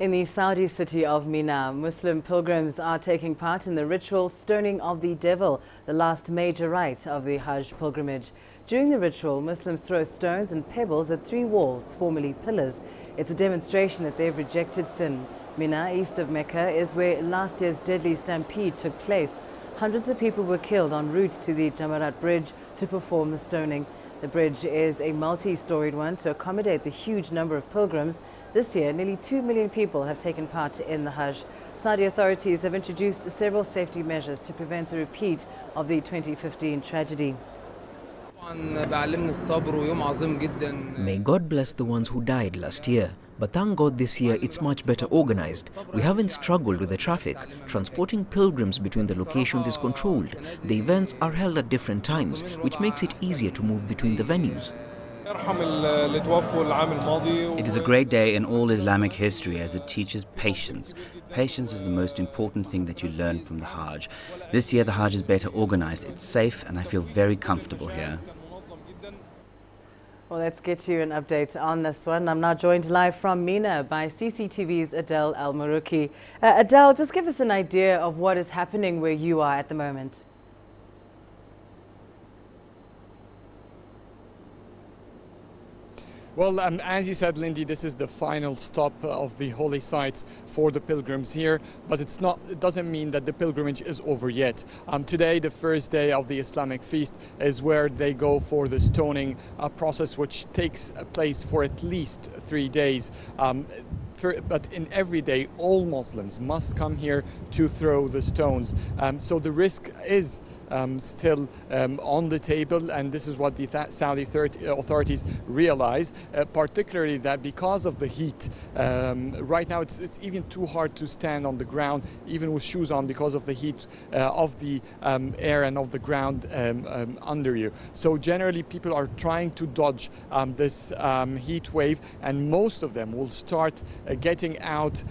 In the Saudi city of Mina, Muslim pilgrims are taking part in the ritual stoning of the devil, the last major rite of the Hajj pilgrimage. During the ritual, Muslims throw stones and pebbles at three walls, formerly pillars. It's a demonstration that they've rejected sin. Mina, east of Mecca, is where last year's deadly stampede took place. Hundreds of people were killed en route to the Jamarat Bridge to perform the stoning. The bridge is a multi-storied one to accommodate the huge number of pilgrims. This year, nearly 2 million people have taken part in the Hajj. Saudi authorities have introduced several safety measures to prevent a repeat of the 2015 tragedy. May God bless the ones who died last year. But thank God this year it's much better organized. We haven't struggled with the traffic. Transporting pilgrims between the locations is controlled. The events are held at different times, which makes it easier to move between the venues. It is a great day in all Islamic history as it teaches patience. Patience is the most important thing that you learn from the Hajj. This year the Hajj is better organized, it's safe, and I feel very comfortable here. Well, let's get you an update on this one. I'm now joined live from Mina by CCTV's Adele Al-Marouki. Adele, just give us an idea of what is happening where you are at the moment. Well, as you said, Lindy, this is the final stop of the holy sites for the pilgrims here, but it doesn't mean that the pilgrimage is over yet. Today, the first day of the Islamic feast, is where they go for the stoning process, which takes place for at least 3 days. But in every day, all Muslims must come here to throw the stones. So the risk is still on the table, and this is what the Saudi authorities realize, particularly that because of the heat, right now it's even too hard to stand on the ground, even with shoes on, because of the heat of the air and of the ground under you. So generally people are trying to dodge this heat wave, and most of them will start getting out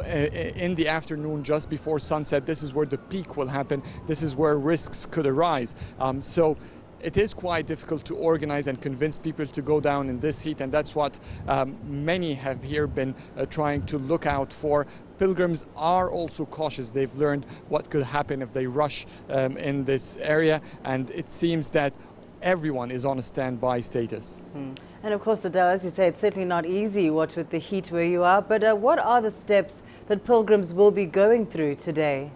in the afternoon just before sunset. This is where the peak will happen. This is where risks could arise. So it is quite difficult to organize and convince people to go down in this heat, and that's what many have here been trying to look out for. Pilgrims are also cautious. They've learned what could happen if they rush in this area, and it seems that everyone is on a standby status. And of course, Adele, as you say, it's certainly not easy what with the heat where you are, but what are the steps that pilgrims will be going through today?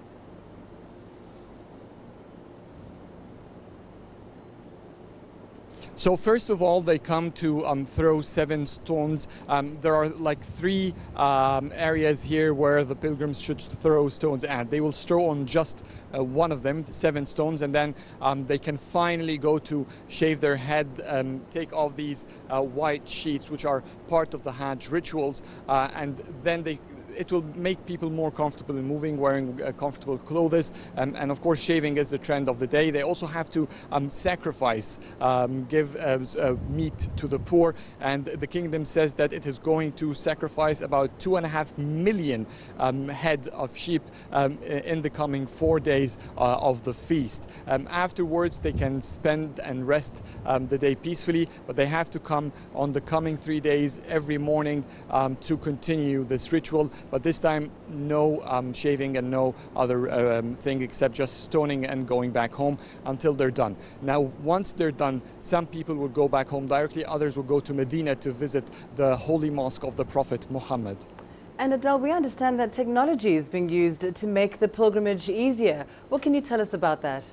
So first of all, they come to throw 7 stones. There are like 3 areas here where the pilgrims should throw stones at. They will throw on just one of them, 7 stones, and then they can finally go to shave their head, take off these white sheets, which are part of the Hajj rituals, and then it will make people more comfortable in moving, wearing comfortable clothes, and of course shaving is the trend of the day. They also have to sacrifice, give meat to the poor, and the kingdom says that it is going to sacrifice about 2.5 million head of sheep in the coming 4 days of the feast. Afterwards they can spend and rest the day peacefully, but they have to come on the coming 3 days every morning to continue this ritual. But this time, no shaving and no other thing except just stoning and going back home until they're done. Now, once they're done, some people will go back home directly, others will go to Medina to visit the holy mosque of the Prophet Muhammad. And Adele, we understand that technology is being used to make the pilgrimage easier. What can you tell us about that?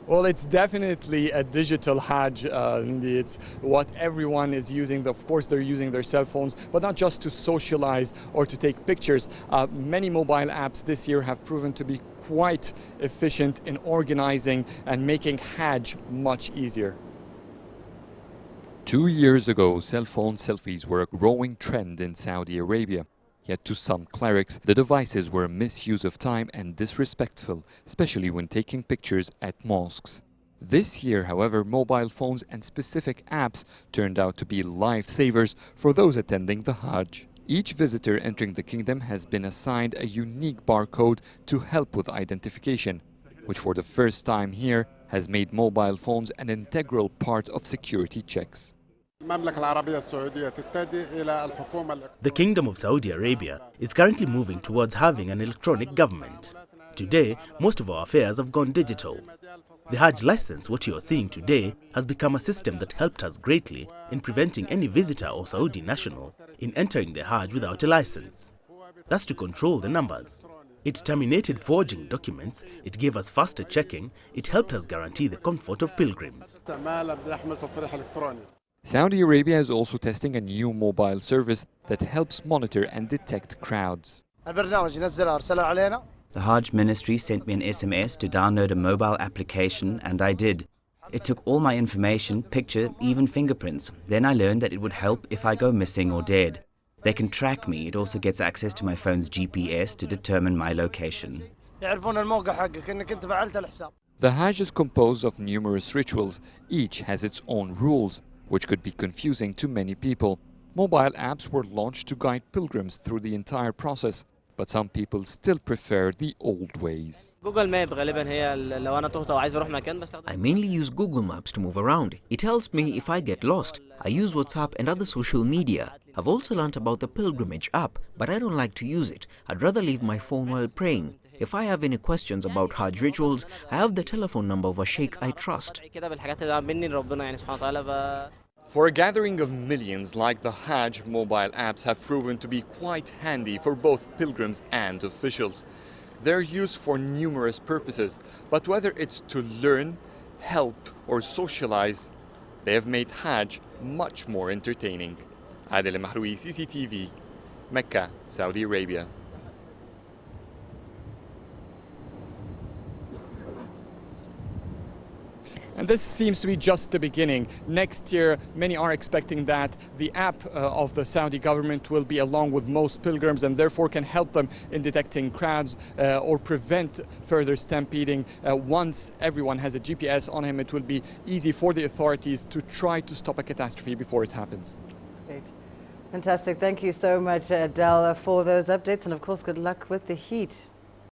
Well, it's definitely a digital Hajj, Lindy. It's what everyone is using. Of course, they're using their cell phones, but not just to socialize or to take pictures. Many mobile apps this year have proven to be quite efficient in organizing and making Hajj much easier. 2 years ago, cell phone selfies were a growing trend in Saudi Arabia. Yet to some clerics, the devices were a misuse of time and disrespectful, especially when taking pictures at mosques. This year, however, mobile phones and specific apps turned out to be lifesavers for those attending the Hajj. Each visitor entering the kingdom has been assigned a unique barcode to help with identification, which for the first time here has made mobile phones an integral part of security checks. The Kingdom of Saudi Arabia is currently moving towards having an electronic government. Today, most of our affairs have gone digital. The Hajj license, what you are seeing today, has become a system that helped us greatly in preventing any visitor or Saudi national in entering the Hajj without a license. That's to control the numbers. It terminated forging documents, it gave us faster checking, it helped us guarantee the comfort of pilgrims. Saudi Arabia is also testing a new mobile service that helps monitor and detect crowds. The Hajj ministry sent me an SMS to download a mobile application, and I did. It took all my information, picture, even fingerprints. Then I learned that it would help if I go missing or dead. They can track me. It also gets access to my phone's GPS to determine my location. The Hajj is composed of numerous rituals. Each has its own rules, which could be confusing to many people. Mobile apps were launched to guide pilgrims through the entire process, but some people still prefer the old ways. I mainly use Google Maps to move around. It helps me if I get lost. I use WhatsApp and other social media. I've also learnt about the Pilgrimage app, but I don't like to use it. I'd rather leave my phone while praying. If I have any questions about Hajj rituals, I have the telephone number of a sheikh I trust. For a gathering of millions like the Hajj, mobile apps have proven to be quite handy for both pilgrims and officials. They're used for numerous purposes, but whether it's to learn, help, or socialize, they have made Hajj much more entertaining. Adel Mahroui, CCTV, Mecca, Saudi Arabia. And this seems to be just the beginning. Next year, many are expecting that the app of the Saudi government will be along with most pilgrims and therefore can help them in detecting crowds or prevent further stampeding. Once everyone has a GPS on him, it will be easy for the authorities to try to stop a catastrophe before it happens. Great. Fantastic. Thank you so much, Adel, for those updates. And of course, good luck with the heat.